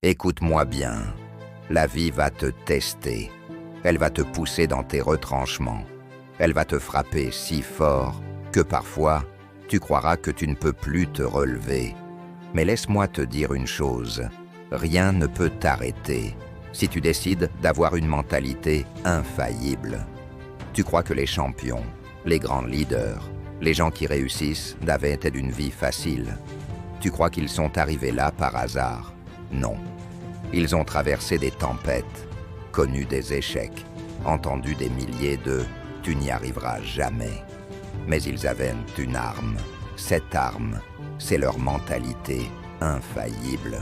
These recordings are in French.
Écoute-moi bien, la vie va te tester. Elle va te pousser dans tes retranchements. Elle va te frapper si fort que parfois, tu croiras que tu ne peux plus te relever. Mais laisse-moi te dire une chose, rien ne peut t'arrêter si tu décides d'avoir une mentalité infaillible. Tu crois que les champions, les grands leaders, les gens qui réussissent n'avaient été d'une vie facile. Tu crois qu'ils sont arrivés là par hasard? Non. Ils ont traversé des tempêtes, connu des échecs, entendu des milliers de « tu n'y arriveras jamais ». Mais ils avaient une arme. Cette arme, c'est leur mentalité infaillible.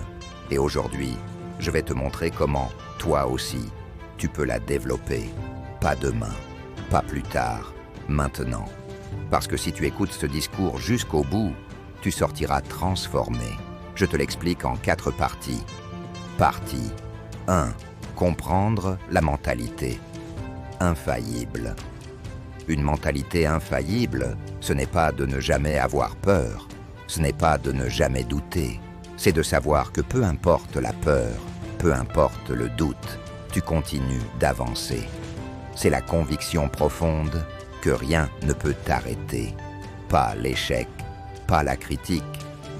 Et aujourd'hui, je vais te montrer comment, toi aussi, tu peux la développer. Pas demain, pas plus tard, maintenant. Parce que si tu écoutes ce discours jusqu'au bout, tu sortiras transformé. Je te l'explique en 4 parties. Partie 1. Comprendre la mentalité infaillible. Une mentalité infaillible, ce n'est pas de ne jamais avoir peur, ce n'est pas de ne jamais douter, c'est de savoir que peu importe la peur, peu importe le doute, tu continues d'avancer. C'est la conviction profonde que rien ne peut t'arrêter. Pas l'échec, pas la critique,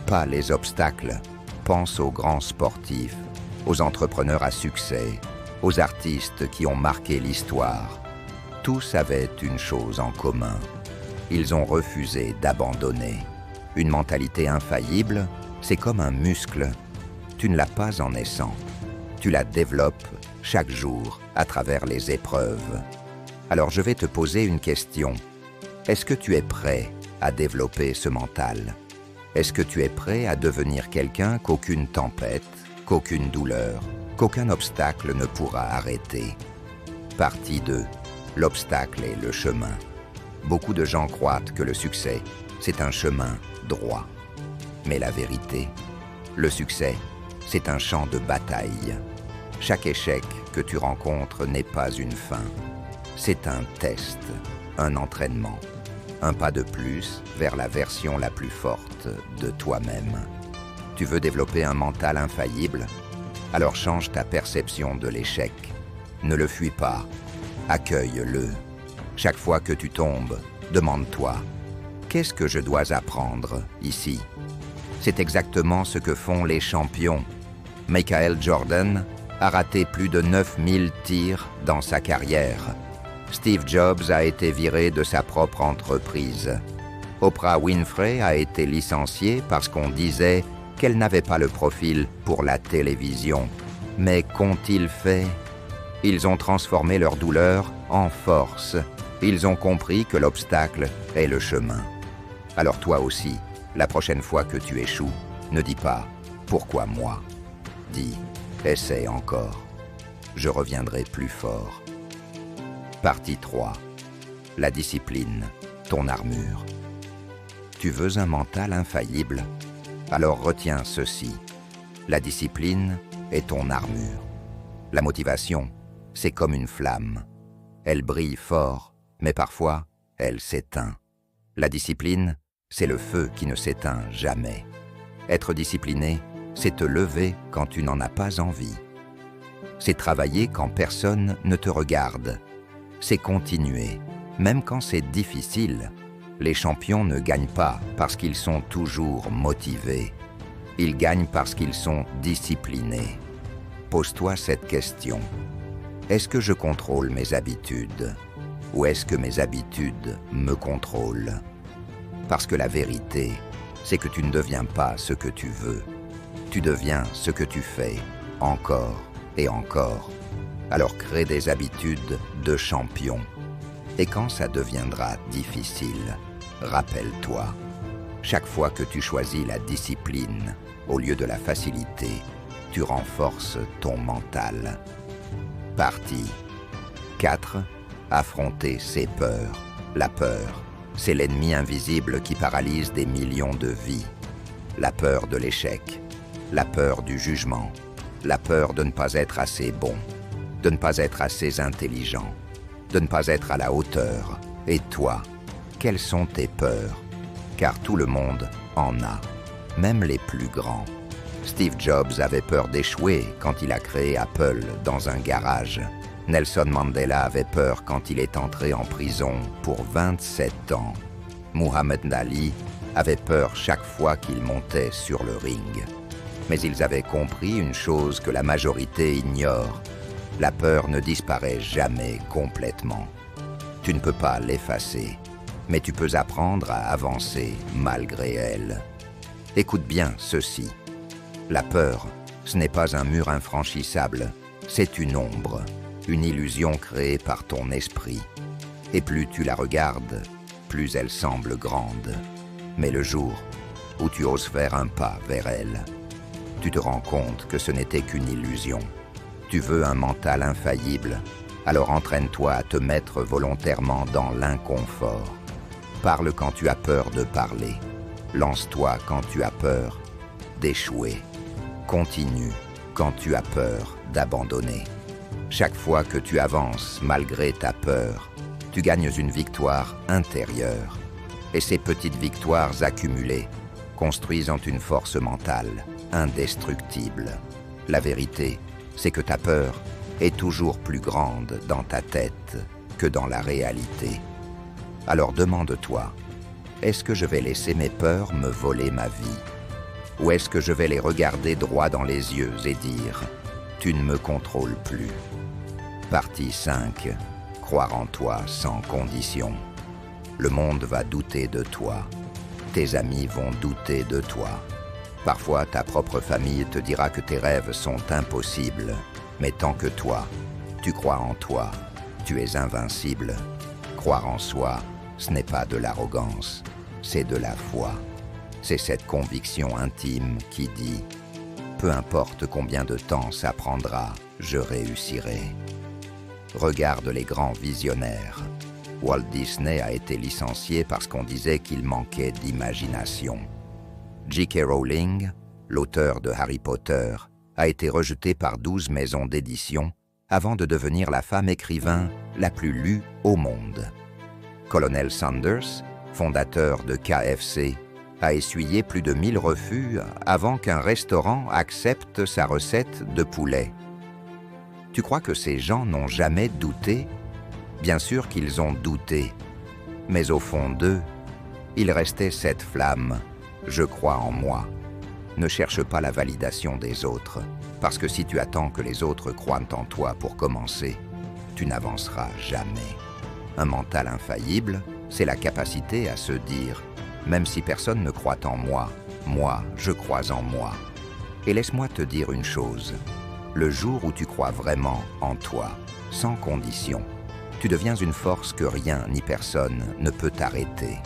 pas les obstacles. Pense aux grands sportifs, aux entrepreneurs à succès, aux artistes qui ont marqué l'histoire. Tous avaient une chose en commun. Ils ont refusé d'abandonner. Une mentalité infaillible, c'est comme un muscle. Tu ne l'as pas en naissant. Tu la développes chaque jour à travers les épreuves. Alors je vais te poser une question. Est-ce que tu es prêt à développer ce mental? Est-ce que tu es prêt à devenir quelqu'un qu'aucune tempête, qu'aucune douleur, qu'aucun obstacle ne pourra arrêter? Partie 2. L'obstacle est le chemin. Beaucoup de gens croient que le succès, c'est un chemin droit. Mais la vérité, le succès, c'est un champ de bataille. Chaque échec que tu rencontres n'est pas une fin. C'est un test, un entraînement, un pas de plus vers la version la plus forte de toi-même. Tu veux développer un mental infaillible? Alors change ta perception de l'échec. Ne le fuis pas. Accueille-le. Chaque fois que tu tombes, demande-toi, qu'est-ce que je dois apprendre ici? C'est exactement ce que font les champions. Michael Jordan a raté plus de 9000 tirs dans sa carrière. Steve Jobs a été viré de sa propre entreprise. Oprah Winfrey a été licenciée parce qu'on disait qu'elle n'avait pas le profil pour la télévision. Mais qu'ont-ils fait? Ils ont transformé leur douleur en force. Ils ont compris que l'obstacle est le chemin. Alors toi aussi, la prochaine fois que tu échoues, ne dis pas « Pourquoi moi ?» Dis « Essaie encore. Je reviendrai plus fort. » Partie 3. La discipline, ton armure. Tu veux un mental infaillible? Alors retiens ceci. La discipline est ton armure. La motivation, c'est comme une flamme. Elle brille fort, mais parfois, elle s'éteint. La discipline, c'est le feu qui ne s'éteint jamais. Être discipliné, c'est te lever quand tu n'en as pas envie. C'est travailler quand personne ne te regarde. C'est continuer, même quand c'est difficile. Les champions ne gagnent pas parce qu'ils sont toujours motivés. Ils gagnent parce qu'ils sont disciplinés. Pose-toi cette question. Est-ce que je contrôle mes habitudes? Ou est-ce que mes habitudes me contrôlent? Parce que la vérité, c'est que tu ne deviens pas ce que tu veux. Tu deviens ce que tu fais, encore et encore. Alors crée des habitudes de champion. Et quand ça deviendra difficile, rappelle-toi, chaque fois que tu choisis la discipline au lieu de la facilité, tu renforces ton mental. Partie 4. Affronter ses peurs. La peur, c'est l'ennemi invisible qui paralyse des millions de vies. La peur de l'échec, la peur du jugement, la peur de ne pas être assez bon, de ne pas être assez intelligent, de ne pas être à la hauteur. Et toi, quelles sont tes peurs? Car tout le monde en a, même les plus grands. Steve Jobs avait peur d'échouer quand il a créé Apple dans un garage. Nelson Mandela avait peur quand il est entré en prison pour 27 ans. Muhammad Ali avait peur chaque fois qu'il montait sur le ring. Mais ils avaient compris une chose que la majorité ignore. La peur ne disparaît jamais complètement. Tu ne peux pas l'effacer, mais tu peux apprendre à avancer malgré elle. Écoute bien ceci. La peur, ce n'est pas un mur infranchissable, c'est une ombre, une illusion créée par ton esprit. Et plus tu la regardes, plus elle semble grande. Mais le jour où tu oses faire un pas vers elle, tu te rends compte que ce n'était qu'une illusion. Tu veux un mental infaillible, alors entraîne-toi à te mettre volontairement dans l'inconfort. Parle quand tu as peur de parler. Lance-toi quand tu as peur d'échouer. Continue quand tu as peur d'abandonner. Chaque fois que tu avances malgré ta peur, tu gagnes une victoire intérieure. Et ces petites victoires accumulées construisent une force mentale indestructible. La vérité, c'est que ta peur est toujours plus grande dans ta tête que dans la réalité. Alors demande-toi, est-ce que je vais laisser mes peurs me voler ma vie? Ou est-ce que je vais les regarder droit dans les yeux et dire « Tu ne me contrôles plus ». Partie 5. Croire en toi sans condition. Le monde va douter de toi. Tes amis vont douter de toi. Parfois, ta propre famille te dira que tes rêves sont impossibles. Mais tant que toi, tu crois en toi, tu es invincible. Croire en soi, ce n'est pas de l'arrogance, c'est de la foi. C'est cette conviction intime qui dit « Peu importe combien de temps ça prendra, je réussirai ». Regarde les grands visionnaires. Walt Disney a été licencié parce qu'on disait qu'il manquait d'imagination. J.K. Rowling, l'auteur de Harry Potter, a été rejeté par 12 maisons d'édition avant de devenir la femme écrivain la plus lue au monde. Colonel Sanders, fondateur de KFC, a essuyé plus de 1000 refus avant qu'un restaurant accepte sa recette de poulet. Tu crois que ces gens n'ont jamais douté? Bien sûr qu'ils ont douté, mais au fond d'eux, il restait cette flamme « Je crois en moi ». Ne cherche pas la validation des autres, parce que si tu attends que les autres croient en toi pour commencer, tu n'avanceras jamais. Un mental infaillible, c'est la capacité à se dire « Même si personne ne croit en moi, moi, je crois en moi ». Et laisse-moi te dire une chose, le jour où tu crois vraiment en toi, sans condition, tu deviens une force que rien ni personne ne peut t'arrêter.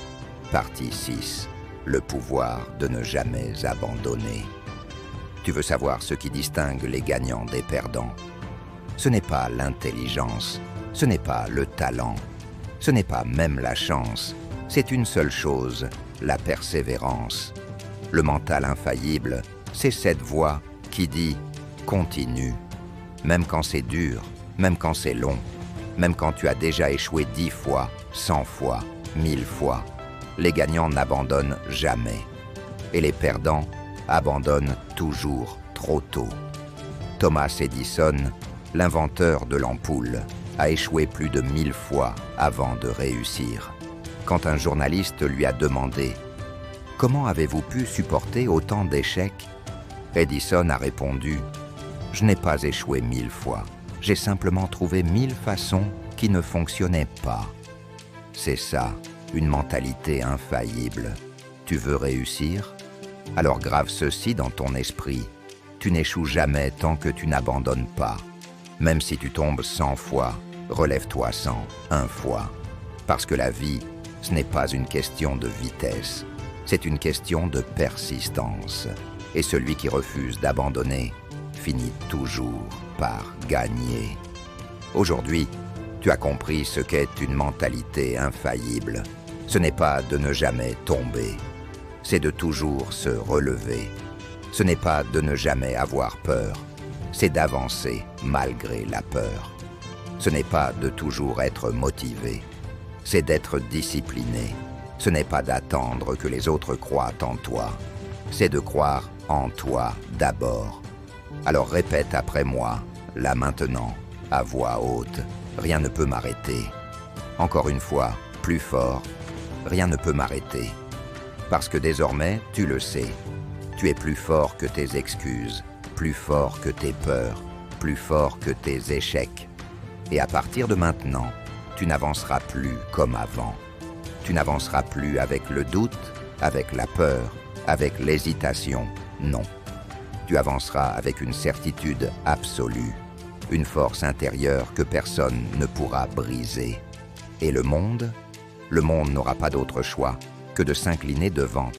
Partie 6. Le pouvoir de ne jamais abandonner. Tu veux savoir ce qui distingue les gagnants des perdants? Ce n'est pas l'intelligence, ce n'est pas le talent, ce n'est pas même la chance, c'est une seule chose, la persévérance. Le mental infaillible, c'est cette voix qui dit « Continue ». Même quand c'est dur, même quand c'est long, même quand tu as déjà échoué 10 fois, 100 fois, 1000 fois, les gagnants n'abandonnent jamais. Et les perdants abandonnent toujours trop tôt. Thomas Edison, l'inventeur de l'ampoule, a échoué plus de 1000 fois avant de réussir. Quand un journaliste lui a demandé « Comment avez-vous pu supporter autant d'échecs ?» Edison a répondu « Je n'ai pas échoué 1000 fois. J'ai simplement trouvé 1000 façons qui ne fonctionnaient pas. » C'est ça, une mentalité infaillible. Tu veux réussir? Alors grave ceci dans ton esprit. Tu n'échoues jamais tant que tu n'abandonnes pas. Même si tu tombes 100 fois, relève-toi 101 fois. Parce que la vie, ce n'est pas une question de vitesse, c'est une question de persistance. Et celui qui refuse d'abandonner finit toujours par gagner. Aujourd'hui, tu as compris ce qu'est une mentalité infaillible. Ce n'est pas de ne jamais tomber, c'est de toujours se relever. Ce n'est pas de ne jamais avoir peur, c'est d'avancer malgré la peur. Ce n'est pas de toujours être motivé, c'est d'être discipliné. Ce n'est pas d'attendre que les autres croient en toi, c'est de croire en toi d'abord. Alors répète après moi, là maintenant, à voix haute. Rien ne peut m'arrêter. Encore une fois, plus fort. Rien ne peut m'arrêter. Parce que désormais, tu le sais. Tu es plus fort que tes excuses, plus fort que tes peurs, plus fort que tes échecs. Et à partir de maintenant, tu n'avanceras plus comme avant. Tu n'avanceras plus avec le doute, avec la peur, avec l'hésitation, non. Tu avanceras avec une certitude absolue, une force intérieure que personne ne pourra briser. Et le monde n'aura pas d'autre choix que de s'incliner devant